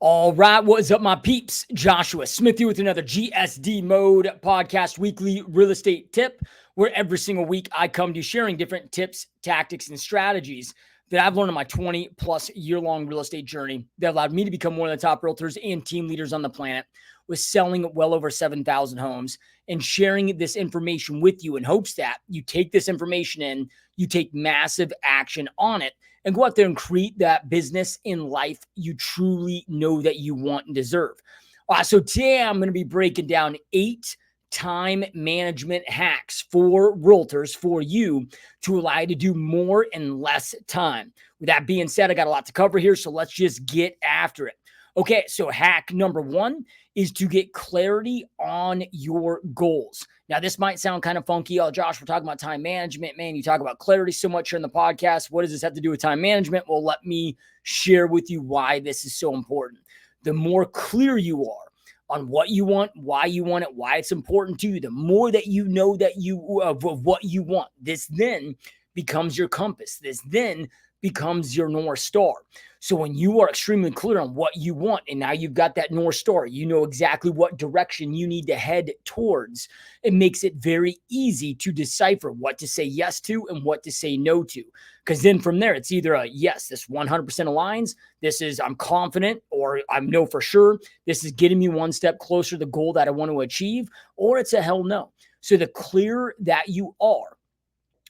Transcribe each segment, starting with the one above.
All right, what's up, my peeps? Joshua Smith here with another GSD Mode podcast weekly real estate tip, where every single week I come to you sharing different tips, tactics, and strategies that I've learned in my 20 plus year long real estate journey that allowed me to become one of the top realtors and team leaders on the planet, with selling well over 7,000 homes, and sharing this information with you in hopes that you take this information in, you take massive action on it, and go out there and create that business in life you truly know that you want and deserve. So today I'm going to be breaking down 8 time management hacks for realtors for you to allow you to do more in less time. With that being said, I got a lot to cover here, so let's just get after it. Okay, so hack number 1 is to get clarity on your goals. Now, this might sound kind of funky. Oh, Josh, we're talking about time management. Man, you talk about clarity so much here in the podcast. What does this have to do with time management? Well, let me share with you why this is so important. The more clear you are on what you want, why you want it, why it's important to you, the more that you know that you of what you want, this then becomes your compass. This then becomes your North Star. So when you are extremely clear on what you want, and now you've got that North Star, you know exactly what direction you need to head towards, it makes it very easy to decipher what to say yes to and what to say no to. Because then from there, it's either a yes, this 100% aligns, this is I'm confident, or I know for sure, this is getting me one step closer to the goal that I want to achieve, or it's a hell no. So the clearer that you are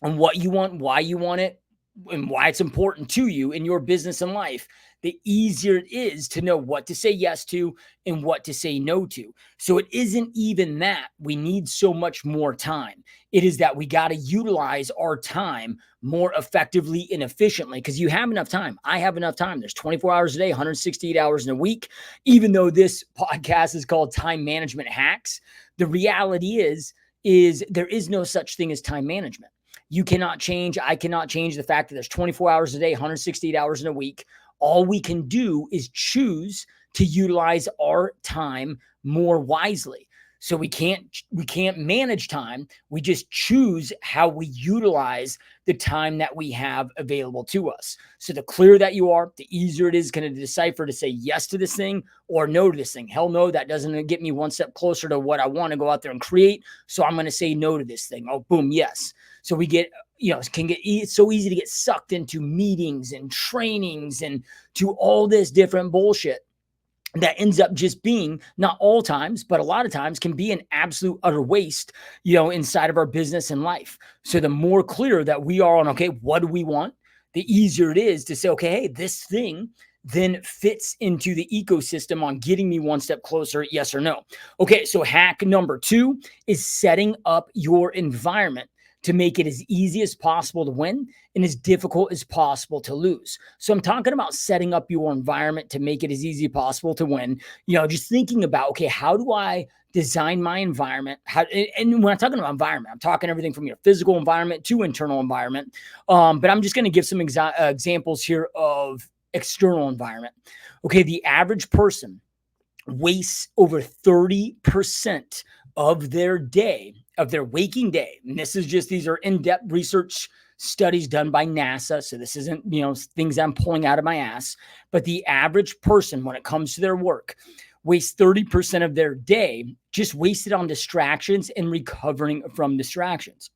on what you want, why you want it, and why it's important to you in your business and life, the easier it is to know what to say yes to and what to say no to. So it isn't even that we need so much more time. It is that we got to utilize our time more effectively and efficiently, because you have enough time. I have enough time. There's 24 hours a day, 168 hours in a week. Even though this podcast is called Time Management Hacks, the reality is there is no such thing as time management. You cannot change. I cannot change the fact that there's 24 hours a day, 168 hours in a week. All we can do is choose to utilize our time more wisely. So we can't manage time. We just choose how we utilize the time that we have available to us. So the clearer that you are, the easier it is going to decipher to say yes to this thing or no to this thing. Hell no, that doesn't get me one step closer to what I want to go out there and create. So I'm going to say no to this thing. Oh, boom, yes. So we get, it's so easy to get sucked into meetings and trainings and to all this different bullshit that ends up just being, not all times, but a lot of times can be an absolute utter waste, inside of our business and life. So the more clear that we are on, okay, what do we want? The easier it is to say, okay, hey, this thing then fits into the ecosystem on getting me one step closer, yes or no. Okay, so hack number 2 is setting up your environment to make it as easy as possible to win and as difficult as possible to lose. So I'm talking about setting up your environment to make it as easy as possible to win. Just thinking about, okay, how do I design my environment? And when I'm talking about environment, I'm talking everything from your physical environment to internal environment. But I'm just going to give some examples here of external environment. Okay, the average person wastes over 30% of their day, of their waking day. And these are in-depth research studies done by NASA. So this isn't, things I'm pulling out of my ass, but the average person, when it comes to their work, wastes 30% of their day just wasted on distractions and recovering from distractions.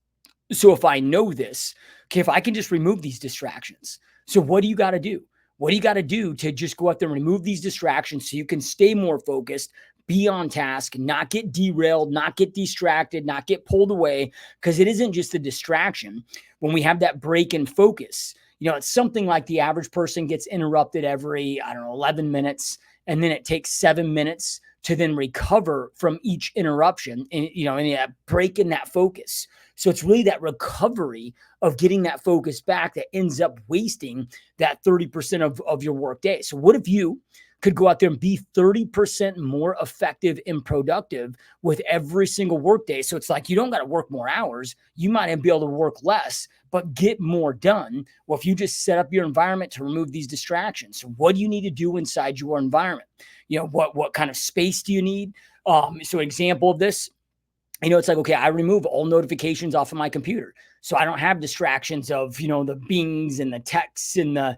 So if I know this, okay, if I can just remove these distractions, so what do you got to do? What do you got to do to just go out there and remove these distractions so you can stay more focused, be on task, not get derailed, not get distracted, not get pulled away? Because it isn't just a distraction. When we have that break in focus, it's something like the average person gets interrupted every, 11 minutes. And then it takes 7 minutes to then recover from each interruption and, and that break in that focus. So it's really that recovery of getting that focus back that ends up wasting that 30% of your work day. So what if you could go out there and be 30% more effective and productive with every single workday? So it's like you don't got to work more hours. You might even be able to work less, but get more done. Well, if you just set up your environment to remove these distractions, so what do you need to do inside your environment? What kind of space do you need? So an example of this, It's like, okay, I remove all notifications off of my computer. So I don't have distractions of, the bings and the texts and I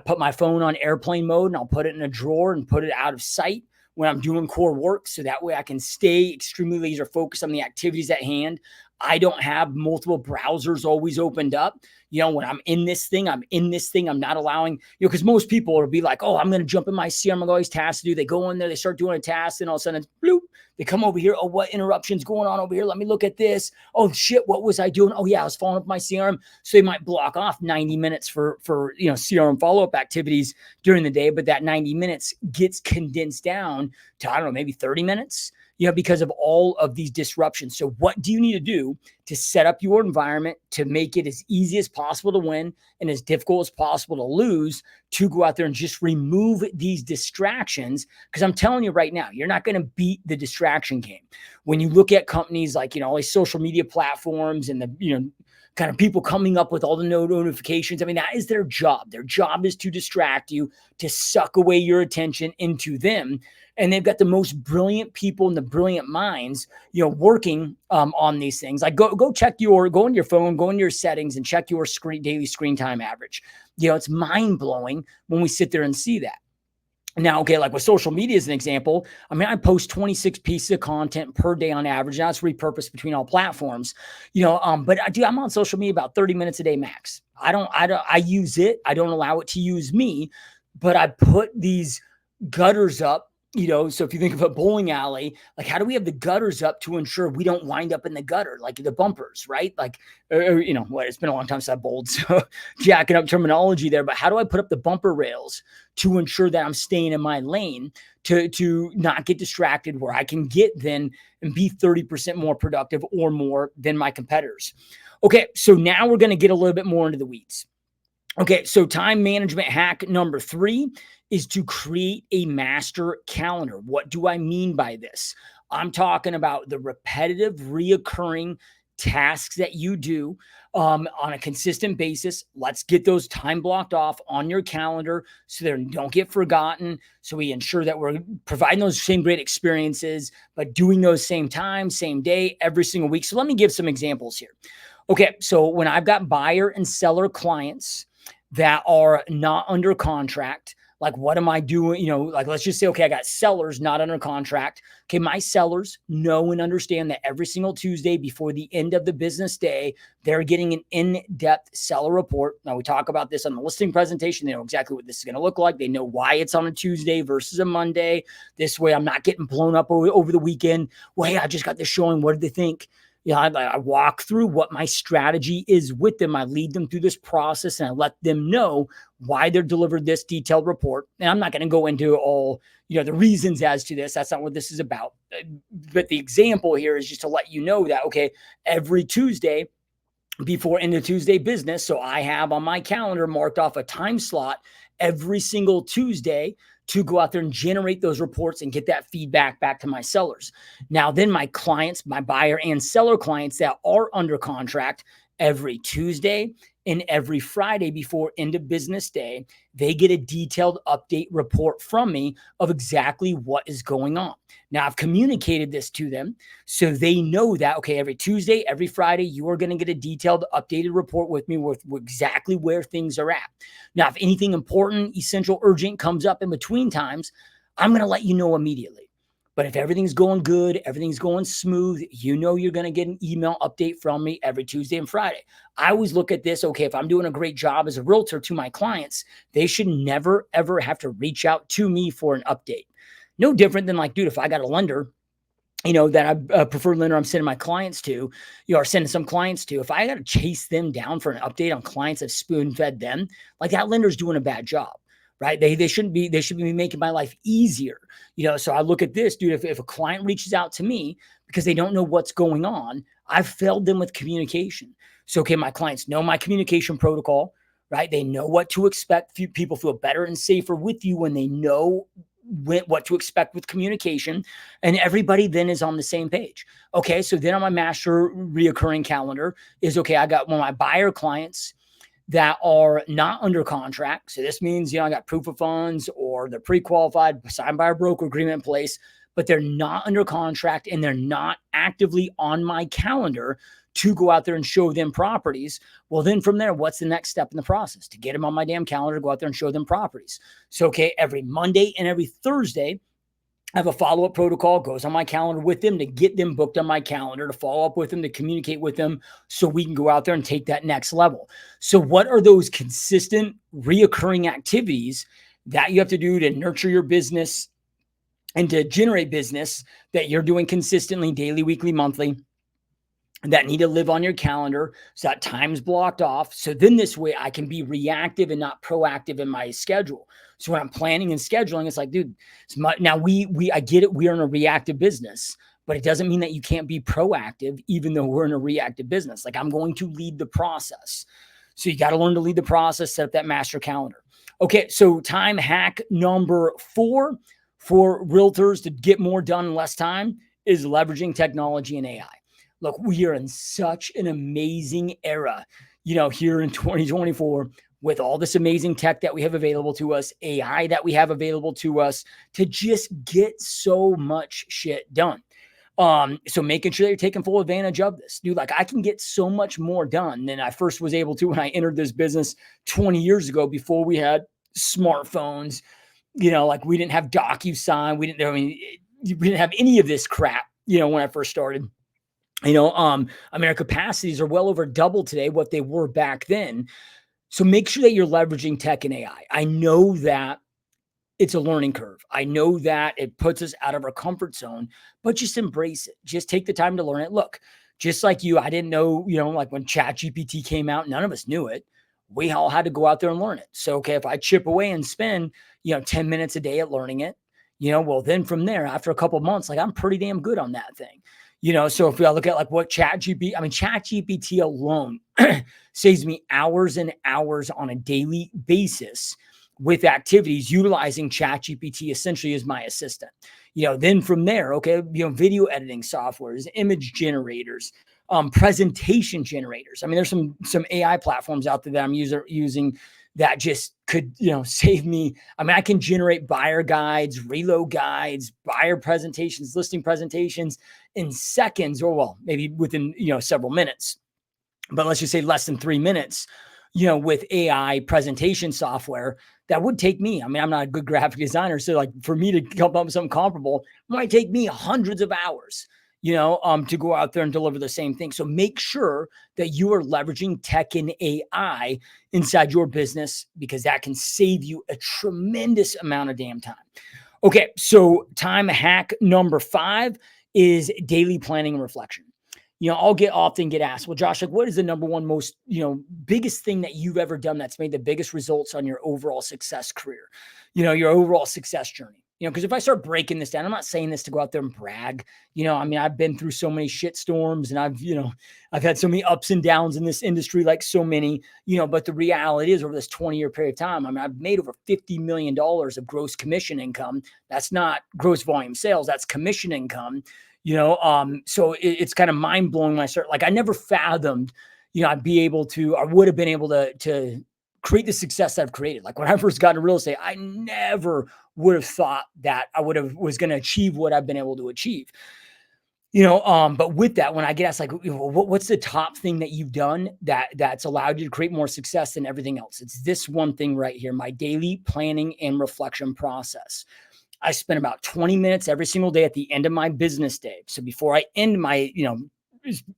put my phone on airplane mode and I'll put it in a drawer and put it out of sight when I'm doing core work. So that way I can stay extremely laser focused on the activities at hand. I don't have multiple browsers always opened up. When I'm in this thing, I'm not allowing, because most people will be like, oh, I'm going to jump in my CRM. I've got all these tasks to do. They go in there, they start doing a task, and all of a sudden, it's bloop. They come over here. Oh, what interruptions going on over here? Let me look at this. Oh shit, what was I doing? Oh yeah, I was following up my CRM. So they might block off 90 minutes for CRM follow-up activities during the day, but that 90 minutes gets condensed down to, I don't know, maybe 30 minutes. Because of all of these disruptions. So what do you need to do to set up your environment to make it as easy as possible to win and as difficult as possible to lose, to go out there and just remove these distractions? Because I'm telling you right now, you're not going to beat the distraction game. When you look at companies like, all these social media platforms and the, kind of people coming up with all the notifications. I mean, that is their job. Their job is to distract you, to suck away your attention into them. And they've got the most brilliant people and the brilliant minds, working on these things. Like go on your phone, go into your settings and check your daily screen time average. It's mind blowing when we sit there and see that. Now, okay, like with social media as an example, I mean, I post 26 pieces of content per day on average. Now it's repurposed between all platforms, but I'm on social media about 30 minutes a day max. I use it. I don't allow it to use me, but I put these gutters up. So if you think of a bowling alley, like how do we have the gutters up to ensure we don't wind up in the gutter, like the bumpers, right? Like, it's been a long time since I bowled, so jacking up terminology there, but how do I put up the bumper rails to ensure that I'm staying in my lane to not get distracted, where I can get then and be 30% more productive or more than my competitors? Okay, so now we're going to get a little bit more into the weeds. Okay, so time management hack number 3 is to create a master calendar. What do I mean by this? I'm talking about the repetitive, reoccurring tasks that you do on a consistent basis. Let's get those time blocked off on your calendar so they don't get forgotten. So we ensure that we're providing those same great experiences, but doing those same time, same day, every single week. So let me give some examples here. Okay, so when I've got buyer and seller clients that are not under contract, like what am I doing? Like let's just say, okay, I got sellers not under contract. Okay, my sellers know and understand that every single Tuesday before the end of the business day, they're getting an in-depth seller report. Now we talk about this on the listing presentation. They know exactly what this is going to look like. They know why it's on a Tuesday versus a Monday. This way I'm not getting blown up over the weekend. Well, hey, I just got this showing. What did they think? I walk through what my strategy is with them. I lead them through this process and I let them know why they're delivered this detailed report. And I'm not going to go into all, the reasons as to this. That's not what this is about. But the example here is just to let you know that, okay, every Tuesday before end of Tuesday business. So I have on my calendar marked off a time slot every single Tuesday to go out there and generate those reports and get that feedback back to my sellers. Now, then my clients, my buyer and seller clients that are under contract, every Tuesday and every Friday before end of business day, they get a detailed update report from me of exactly what is going on. Now, I've communicated this to them so they know that, okay, every Tuesday, every Friday, you are going to get a detailed updated report with me with exactly where things are at. Now, if anything important, essential, urgent comes up in between times, I'm going to let you know immediately. But if everything's going good, everything's going smooth, you're going to get an email update from me every Tuesday and Friday. I always look at this, okay, if I'm doing a great job as a realtor to my clients, they should never, ever have to reach out to me for an update. No different than like, dude, if I got a lender, that I preferred lender I'm sending my clients to, or sending some clients to, if I got to chase them down for an update on clients I've spoon fed them, like that lender's doing a bad job. Right. They should be making my life easier. So I look at this, dude, if a client reaches out to me because they don't know what's going on, I've failed them with communication. So, okay, my clients know my communication protocol, right? They know what to expect. People feel better and safer with you when they know what to expect with communication, and everybody then is on the same page. Okay. So then on my master reoccurring calendar is, okay, I got one of my buyer clients that are not under contract. So this means, I got proof of funds or they're pre-qualified, signed by a broker agreement in place, but they're not under contract and they're not actively on my calendar to go out there and show them properties. Well, then from there, what's the next step in the process? To get them on my damn calendar, go out there and show them properties. So, okay, every Monday and every Thursday, I have a follow-up protocol, goes on my calendar with them to get them booked on my calendar, to follow up with them, to communicate with them so we can go out there and take that next level. So what are those consistent, reoccurring activities that you have to do to nurture your business and to generate business that you're doing consistently, daily, weekly, monthly, that need to live on your calendar so that time's blocked off? So then this way I can be reactive and not proactive in my schedule. So when I'm planning and scheduling, it's like, dude, now I get it. We are in a reactive business, but it doesn't mean that you can't be proactive, even though we're in a reactive business. Like, I'm going to lead the process. So you got to learn to lead the process, set up that master calendar. Okay. So time hack number 4 for realtors to get more done in less time is leveraging technology and AI. Look, we are in such an amazing era, here in 2024, with all this amazing tech that we have available to us, AI that we have available to us, to just get so much shit done. So making sure that you're taking full advantage of this, dude. Like, I can get so much more done than I first was able to when I entered this business 20 years ago, before we had smartphones. Like, we didn't have DocuSign. We didn't have any of this crap, when I first started. Our capacities are well over double today what they were back then. So make sure that you're leveraging tech and AI. I know that it's a learning curve. I know that it puts us out of our comfort zone, but just embrace it. Just take the time to learn it. Look, just like you, I didn't know, like when ChatGPT came out, none of us knew it. We all had to go out there and learn it. So, okay, if I chip away and spend, 10 minutes a day at learning it, well, then from there, after a couple of months, like, I'm pretty damn good on that thing. So if we look at like what ChatGPT alone saves me hours and hours on a daily basis with activities utilizing ChatGPT essentially as my assistant. Then from there, okay, video editing softwares, image generators, presentation generators. I mean, there's some AI platforms out there that I'm using that just could, save me. I mean, I can generate buyer guides, reload guides, buyer presentations, listing presentations in seconds, or well, maybe within, several minutes, but let's just say less than 3 minutes, with AI presentation software. That would take me, I'm not a good graphic designer, so like for me to come up with something comparable, it might take me hundreds of hours, to go out there and deliver the same thing. So make sure that you are leveraging tech and AI inside your business, because that can save you a tremendous amount of damn time. Okay, so time hack number 5 is daily planning and reflection. I'll often get asked, well, Josh, like, what is the number one most, biggest thing that you've ever done that's made the biggest results on your overall success career, your overall success journey? Because if I start breaking this down, I'm not saying this to go out there and brag. I've been through so many shit storms, and I've had so many ups and downs in this industry, like so many, but the reality is, over this 20-year period of time, I've made over $50 million of gross commission income. That's not gross volume sales. That's commission income. So it's kind of mind blowing when I start, like, I never fathomed, I'd be able to, or would have been able to create the success that I've created. Like, when I first got into real estate, I never would have thought that I was going to achieve what I've been able to achieve. But with that, when I get asked, like, what's the top thing that you've done that's allowed you to create more success than everything else? It's this one thing right here: my daily planning and reflection process. I spend about 20 minutes every single day at the end of my business day. So before I end my,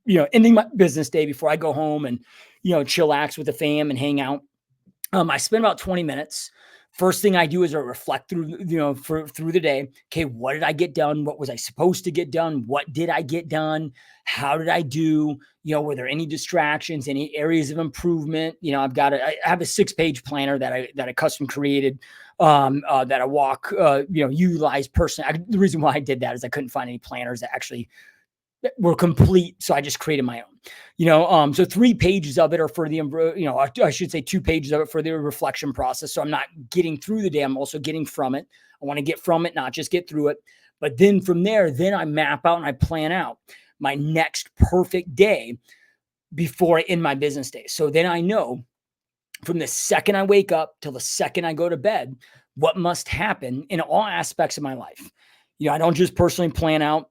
ending my business day, before I go home and, chillax with the fam and hang out, I spend about 20 minutes. First thing I do is I reflect through, through the day. Okay, what did I get done? What was I supposed to get done? What did I get done? How did I do? Were there any distractions, any areas of improvement? I have a 6-page planner that I custom created, that I utilize personally. The reason why I did that is I couldn't find any planners that actually were complete, so I just created my own. So 3 pages of it are for the, I should say 2 pages of it for the reflection process. So I'm not getting through the day, I'm also getting from it. I want to get from it, not just get through it. But then from there, then I map out and I plan out my next perfect day before I end my business day. So then I know, from the second I wake up till the second I go to bed, what must happen in all aspects of my life. I don't just personally plan out,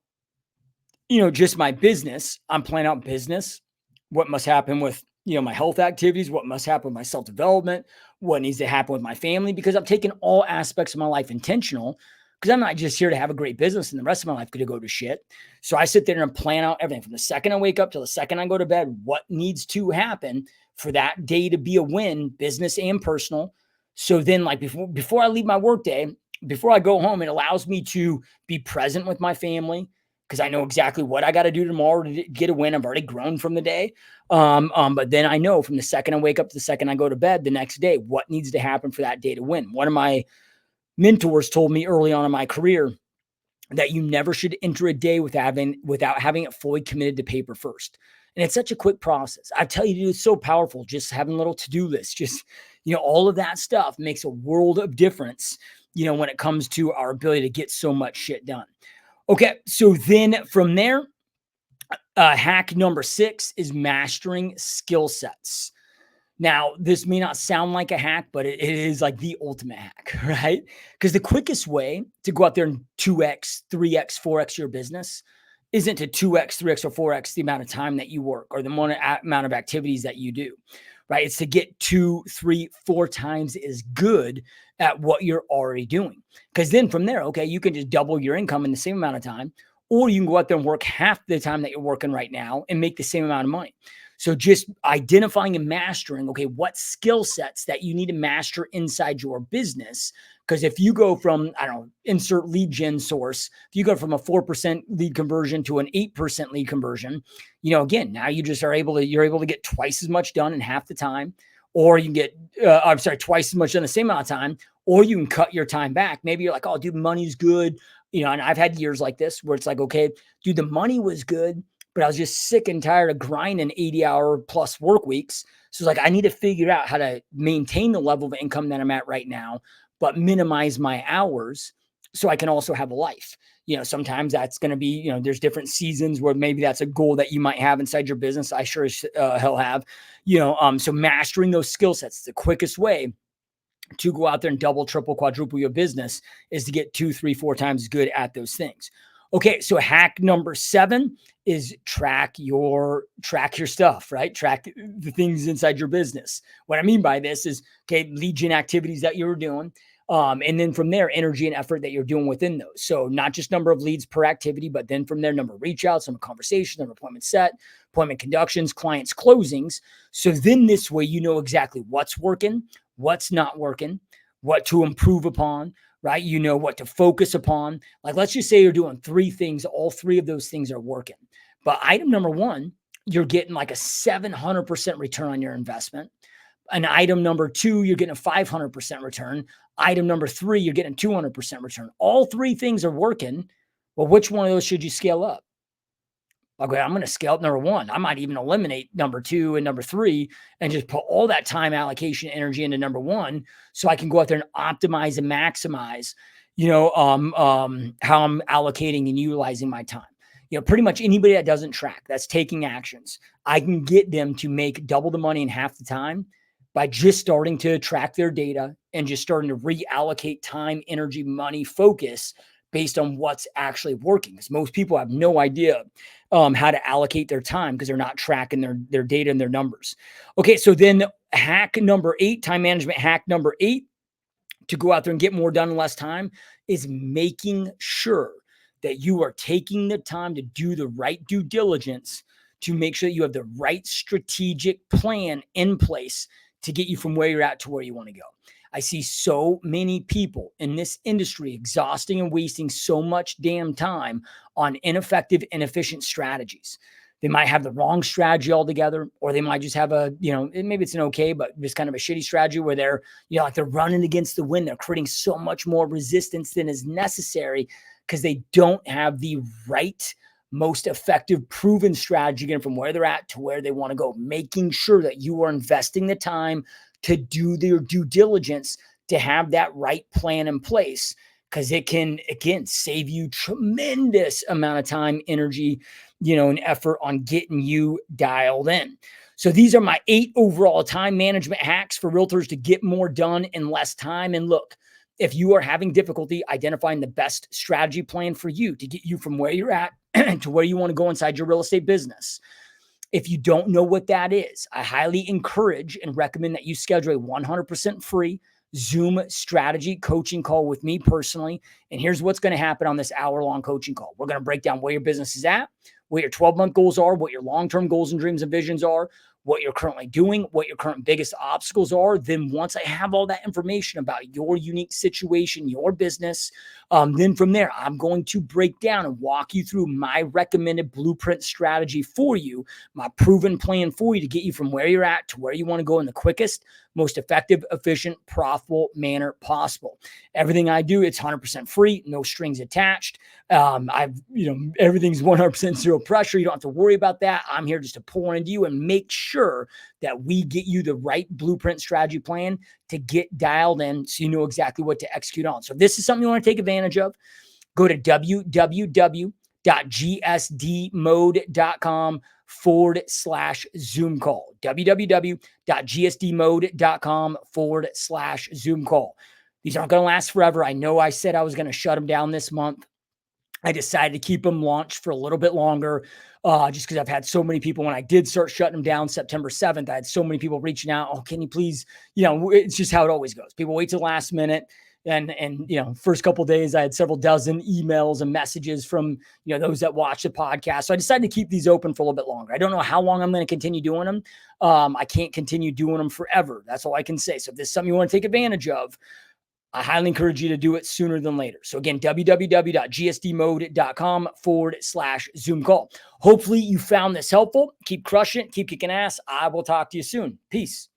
just my business. I'm planning out business, what must happen with, my health activities, what must happen with my self-development, what needs to happen with my family, because I'm taking all aspects of my life intentional, because I'm not just here to have a great business and the rest of my life could go to shit. So I sit there and plan out everything from the second I wake up till the second I go to bed, what needs to happen for that day to be a win, business and personal. So then like before I leave my work day, before I go home, it allows me to be present with my family, because I know exactly what I got to do tomorrow to get a win. I've already grown from the day. But then I know from the second I wake up to the second I go to bed the next day, what needs to happen for that day to win. One of my mentors told me early on in my career that you never should enter a day without having it fully committed to paper first. And it's such a quick process. I tell you, dude, it's so powerful. Just having a little to-do list, just, all of that stuff makes a world of difference, when it comes to our ability to get so much shit done. Okay, so then from there, hack number 6 is mastering skill sets. Now, this may not sound like a hack, but it is like the ultimate hack, right? Because the quickest way to go out there and 2x, 3x, 4x your business isn't to 2x, 3x, or 4x the amount of time that you work or the amount of activities that you do, right? It's to get 2, 3, 4 times as good at what you're already doing. Because then from there, okay, you can just double your income in the same amount of time, or you can go out there and work half the time that you're working right now and make the same amount of money. So just identifying and mastering, okay, what skill sets that you need to master inside your business. Because if you go from, I don't know, insert lead gen source, if you go from a 4% lead conversion to an 8% lead conversion, again, now you just you're able to get twice as much done in half the time, or you can get, twice as much done the same amount of time, or you can cut your time back. Maybe you're like, oh, dude, money's good. And I've had years like this where it's like, okay, dude, the money was good, but I was just sick and tired of grinding 80-hour plus work weeks. So it's like, I need to figure out how to maintain the level of income that I'm at right now, but minimize my hours so I can also have a life. Sometimes that's going to be, there's different seasons where maybe that's a goal that you might have inside your business. I sure as hell have, so mastering those skill sets is the quickest way to go out there and double, triple, quadruple your business is to get 2, 3, 4 times as good at those things. Okay, so hack number 7 is track your stuff, right? Track the things inside your business. What I mean by this is, okay, lead gen activities that you're doing. And then from there, energy and effort that you're doing within those. So not just number of leads per activity, but then from there, number of reach outs, number of conversations, number of appointments set, appointment conductions, clients closings. So then this way, you know exactly what's working, what's not working, what to improve upon, right? You know what to focus upon. Like, let's just say you're doing 3 things. All 3 of those things are working. But item number 1, you're getting like a 700% return on your investment. An item number 2, you're getting a 500% return. Item number 3, you're getting 200% return. All 3 things are working. Well, which one of those should you scale up? Okay, I'm going to scale up number 1. I might even eliminate number 2 and number 3 and just put all that time allocation energy into number 1 so I can go out there and optimize and maximize, how I'm allocating and utilizing my time. Pretty much anybody that doesn't track, that's taking actions, I can get them to make double the money in half the time by just starting to track their data and just starting to reallocate time, energy, money, focus based on what's actually working. Because most people have no idea how to allocate their time because they're not tracking their data and their numbers. Okay, so then hack number 8, time management hack number 8, to go out there and get more done in less time, is making sure that you are taking the time to do the right due diligence to make sure that you have the right strategic plan in place to get you from where you're at to where you want to go. I see so many people in this industry exhausting and wasting so much damn time on ineffective, inefficient strategies. They might have the wrong strategy altogether, or they might just have maybe it's an okay, but just kind of a shitty strategy where they're, like they're running against the wind. They're creating so much more resistance than is necessary because they don't have the right, most effective, proven strategy again from where they're at to where they want to go. Making sure that you are investing the time to do their due diligence to have that right plan in place, because it can, again, save you tremendous amount of time, energy, and effort on getting you dialed in. So these are my 8 overall time management hacks for realtors to get more done in less time. And look, if you are having difficulty identifying the best strategy plan for you to get you from where you're at to where you want to go inside your real estate business. If you don't know what that is, I highly encourage and recommend that you schedule a 100% free Zoom strategy coaching call with me personally. And here's what's going to happen on this hour-long coaching call. We're going to break down where your business is at, what your 12-month goals are, what your long-term goals and dreams and visions are, what you're currently doing, what your current biggest obstacles are. Then once I have all that information about your unique situation, your business, then from there, I'm going to break down and walk you through my recommended blueprint strategy for you, my proven plan for you to get you from where you're at to where you want to go in the quickest, most effective, efficient, profitable manner possible. Everything I do, it's 100% free, no strings attached. Everything's 100% zero pressure. You don't have to worry about that. I'm here just to pour into you and make sure that we get you the right blueprint strategy plan to get dialed in so you know exactly what to execute on. So if this is something you want to take advantage of, go to www.gsdmode.com/Zoom call. www.gsdmode.com/Zoom call. These aren't going to last forever. I know I said I was going to shut them down this month. I decided to keep them launched for a little bit longer, just because I've had so many people. When I did start shutting them down September 7th, I had so many people reaching out. Oh, can you please, it's just how it always goes. People wait till the last minute. And first couple of days, I had several dozen emails and messages from, those that watch the podcast. So I decided to keep these open for a little bit longer. I don't know how long I'm going to continue doing them. I can't continue doing them forever. That's all I can say. So if this is something you want to take advantage of, I highly encourage you to do it sooner than later. So again, www.gsdmode.com/Zoom call. Hopefully you found this helpful. Keep crushing it. Keep kicking ass. I will talk to you soon. Peace.